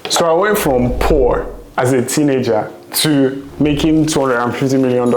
So I went from poor as a teenager to making $250 million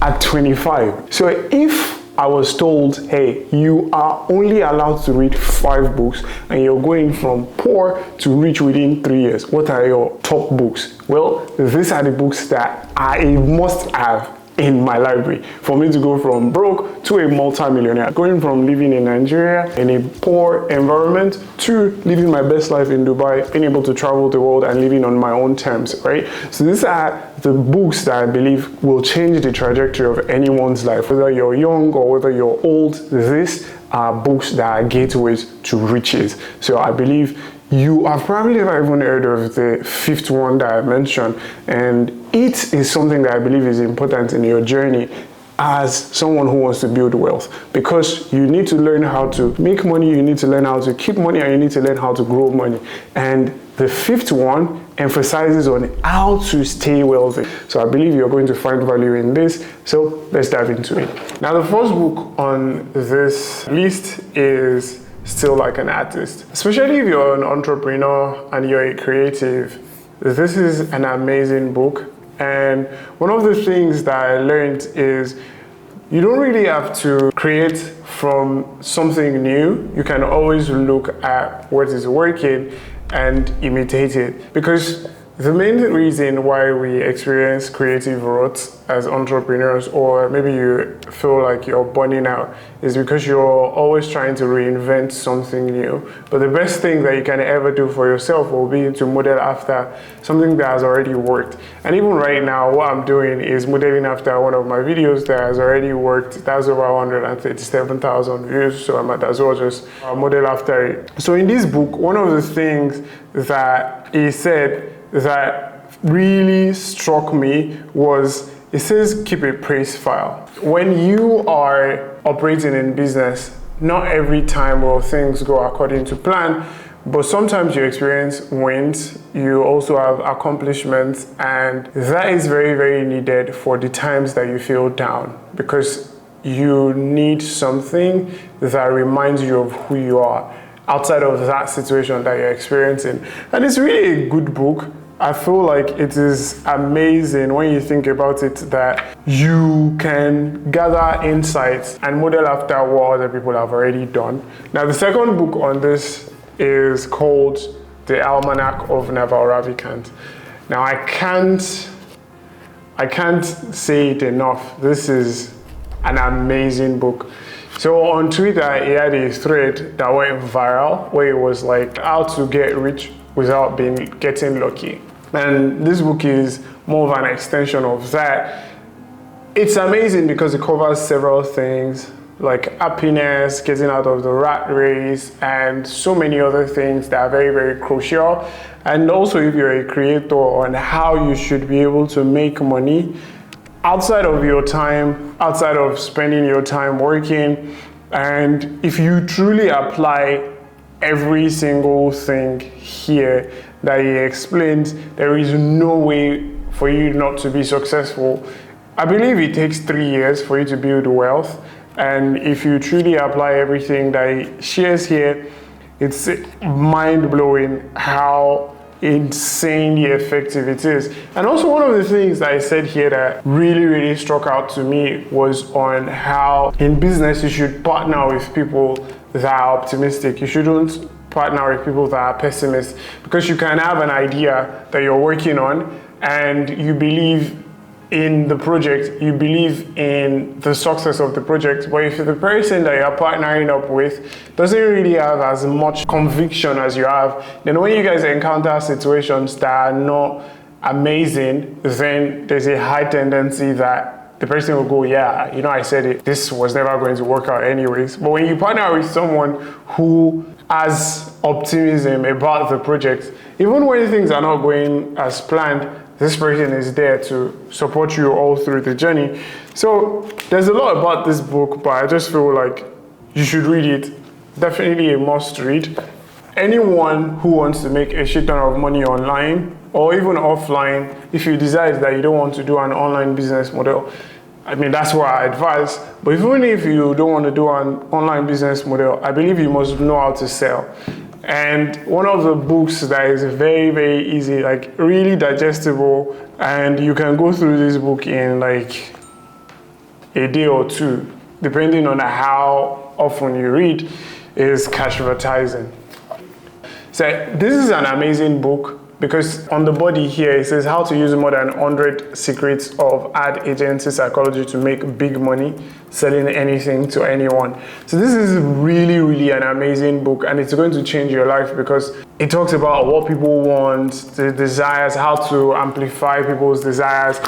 at 25. So if I was told, hey, you are only allowed to read 5 books and you're going from poor to rich within 3 years, what are your top books? Well, these are the books that I must have in my library for me to go from broke to a multi-millionaire, going from living in Nigeria in a poor environment to living my best life in Dubai, being able to travel the world and living on my own terms, right? So these are the books that I believe will change the trajectory of anyone's life, whether you're young or whether you're old. These are books that are gateways to riches. So I believe you have probably never even heard of the 5th one that I mentioned, and it is something that I believe is important in your journey as someone who wants to build wealth, because you need to learn how to make money, you need to learn how to keep money, and you need to learn how to grow money. And the 5th one emphasizes on how to stay wealthy. So I believe you're going to find value in this. So let's dive into it. Now, the first book on this list is Still Like an Artist. Especially if you're an entrepreneur and you're a creative, this is an amazing book. And one of the things that I learned is you don't really have to create from something new. You can always look at what is working and imitate it. Because the main reason why we experience creative rot as entrepreneurs, or maybe you feel like you're burning out, is because you're always trying to reinvent something new. But the best thing that you can ever do for yourself will be to model after something that has already worked. And even right now, what I'm doing is modeling after one of my videos that has already worked. That's over 137,000 views, so I might as well just model after it. So in this book, one of the things that he said that really struck me was, it says keep a praise file. When you are operating in business, not every time will things go according to plan, but sometimes you experience wins, you also have accomplishments, and that is very, very needed for the times that you feel down, because you need something that reminds you of who you are outside of that situation that you're experiencing. And it's really a good book. I feel like it is amazing when you think about it, that you can gather insights and model after what other people have already done. Now, the second book on this is called The Almanac of Naval Ravikant. Now, I can't say it enough. This is an amazing book. So on Twitter, he had a thread that went viral where it was like how to get rich without getting lucky. And this book is more of an extension of that. It's amazing because it covers several things like happiness, getting out of the rat race, and so many other things that are very, very crucial. And also, if you're a creator, on how you should be able to make money outside of your time, outside of spending your time working. And if you truly apply every single thing here that he explains, there is no way for you not to be successful. I believe it takes 3 years for you to build wealth. And if you truly apply everything that he shares here, it's mind-blowing how insanely effective it is. And also, one of the things that I said here that really, really struck out to me was on how in business you should partner with people that are optimistic. You shouldn't partner with people that are pessimists, because you can have an idea that you're working on and you believe in the project, you believe in the success of the project, but if the person that you're partnering up with doesn't really have as much conviction as you have, then when you guys encounter situations that are not amazing, then there's a high tendency that the person will go, yeah, you know, I said it, this was never going to work out anyways. But when you partner with someone who has optimism about the project, even when things are not going as planned, this person is there to support you all through the journey. So there's a lot about this book, but I just feel like you should read it. Definitely a must read. Anyone who wants to make a shit ton of money online or even offline, if you decide that you don't want to do an online business model, I mean, that's what I advise. But even if you don't want to do an online business model, I believe you must know how to sell. And one of the books that is very, very easy, like really digestible, and you can go through this book in like a day or two, depending on how often you read, is Cashvertising. So this is an amazing book because on the body here it says how to use more than 100 secrets of ad agency psychology to make big money selling anything to anyone. So this is really, really an amazing book, and it's going to change your life because it talks about what people want, the desires, how to amplify people's desires.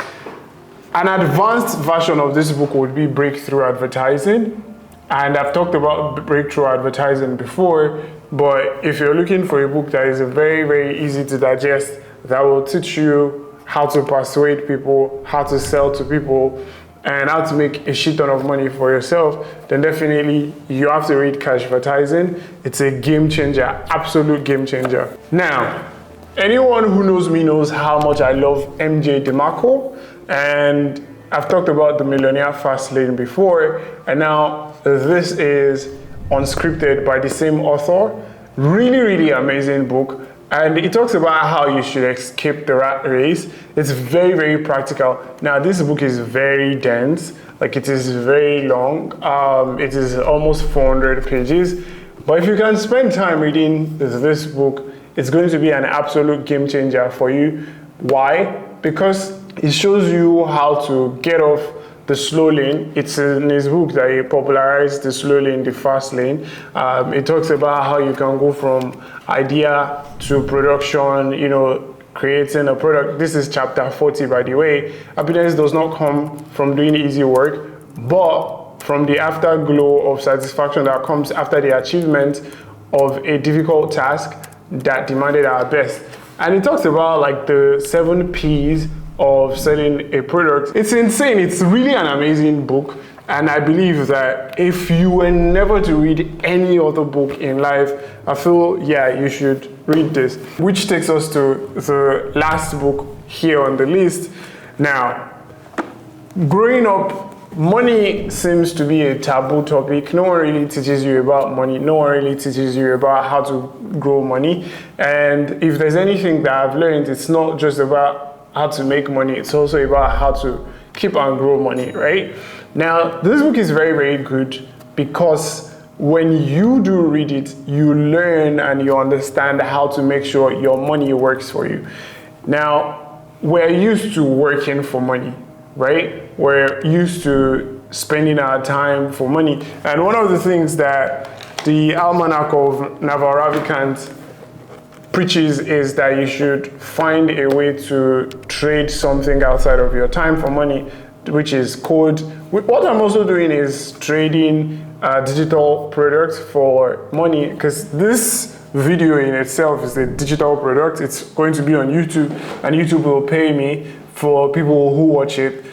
An advanced version of this book would be Breakthrough Advertising. And I've talked about Breakthrough Advertising before, but if you're looking for a book that is very, very easy to digest, that will teach you how to persuade people, how to sell to people, and how to make a shit ton of money for yourself, then definitely you have to read Cashvertising. It's a game changer, absolute game changer. Now, anyone who knows me knows how much I love MJ DeMarco, and I've talked about the Millionaire Fast Lane before, and now this is Unscripted by the same author. Really, really amazing book. And it talks about how you should escape the rat race. It's very, very practical. Now, this book is very dense. Like, it is very long. It is almost 400 pages. But if you can spend time reading this book, it's going to be an absolute game changer for you. Why? Because it shows you how to get off the slow lane. It's in his book that he popularized the slow lane, the fast lane. It talks about how you can go from idea to production, creating a product. This is chapter 40, by the way. Happiness does not come from doing easy work, but from the afterglow of satisfaction that comes after the achievement of a difficult task that demanded our best. And it talks about like the 7 P's of selling a product. It's insane. It's really an amazing book. And I believe that if you were never to read any other book in life, I feel, you should read this. Which takes us to the last book here on the list. Now, growing up, money seems to be a taboo topic. No one really teaches you about money. No one really teaches you about how to grow money. And if there's anything that I've learned, it's not just about how to make money, it's also about how to keep and grow money, right? Now, this book is very, very good because when you do read it, you learn and you understand how to make sure your money works for you. Now, we're used to working for money, right? We're used to spending our time for money. And one of the things that the Almanac of Naval Ravikant preaches is that you should find a way to trade something outside of your time for money, which is code. What I'm also doing is trading digital products for money, because this video in itself is a digital product. It's going to be on YouTube, and YouTube will pay me for people who watch it.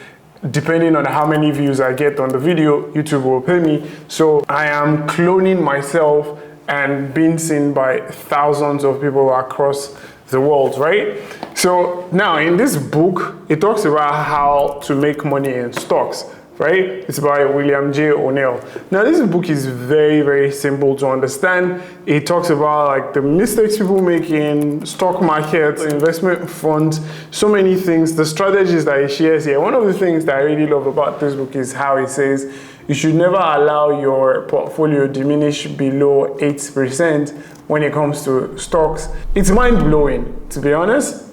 Depending on how many views I get on the video, YouTube will pay me. So I am cloning myself and being seen by thousands of people across the world, right? So now in this book, it talks about how to make money in stocks, right? It's by William J. O'Neill. Now this book is very, very simple to understand. It talks about like the mistakes people make in stock markets, investment funds, so many things, the strategies that he shares here. One of the things that I really love about this book is how he says, you should never allow your portfolio diminish below 8% when it comes to stocks. It's mind-blowing, to be honest.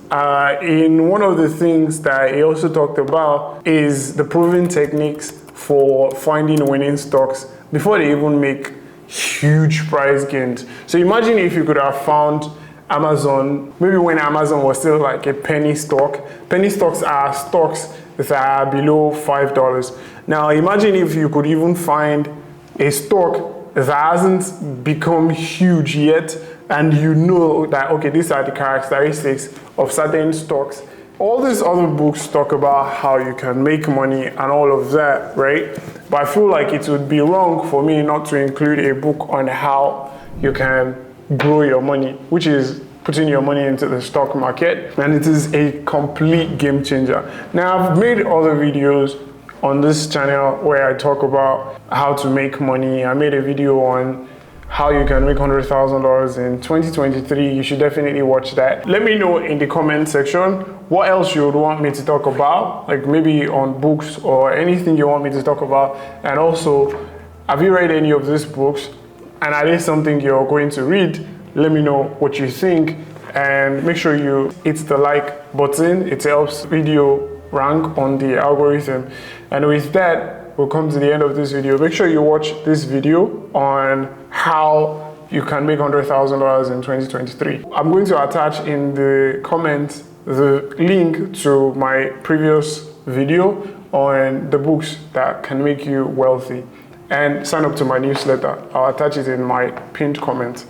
In one of the things that he also talked about is the proven techniques for finding winning stocks before they even make huge price gains. So imagine if you could have found Amazon, maybe when Amazon was still like a penny stock. Penny stocks are stocks that are below $5. Now imagine if you could even find a stock that hasn't become huge yet, and you know that, okay, these are the characteristics of certain stocks. All these other books talk about how you can make money and all of that, right? But I feel like it would be wrong for me not to include a book on how you can grow your money, which is putting your money into the stock market, and it is a complete game changer. Now, I've made other videos on this channel where I talk about how to make money. I made a video on how you can make $100,000 in 2023. You should definitely watch that. Let me know in the comment section what else you would want me to talk about, like maybe on books or anything you want me to talk about. And also, have you read any of these books? And are they something you're going to read? Let me know what you think, and make sure you hit the like button. It helps video rank on the algorithm. And with that, we'll come to the end of this video. Make sure you watch this video on how you can make $100,000 in 2023. I'm going to attach in the comments the link to my previous video on the books that can make you wealthy, and sign up to my newsletter. I'll attach it in my pinned comment.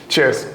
Cheers.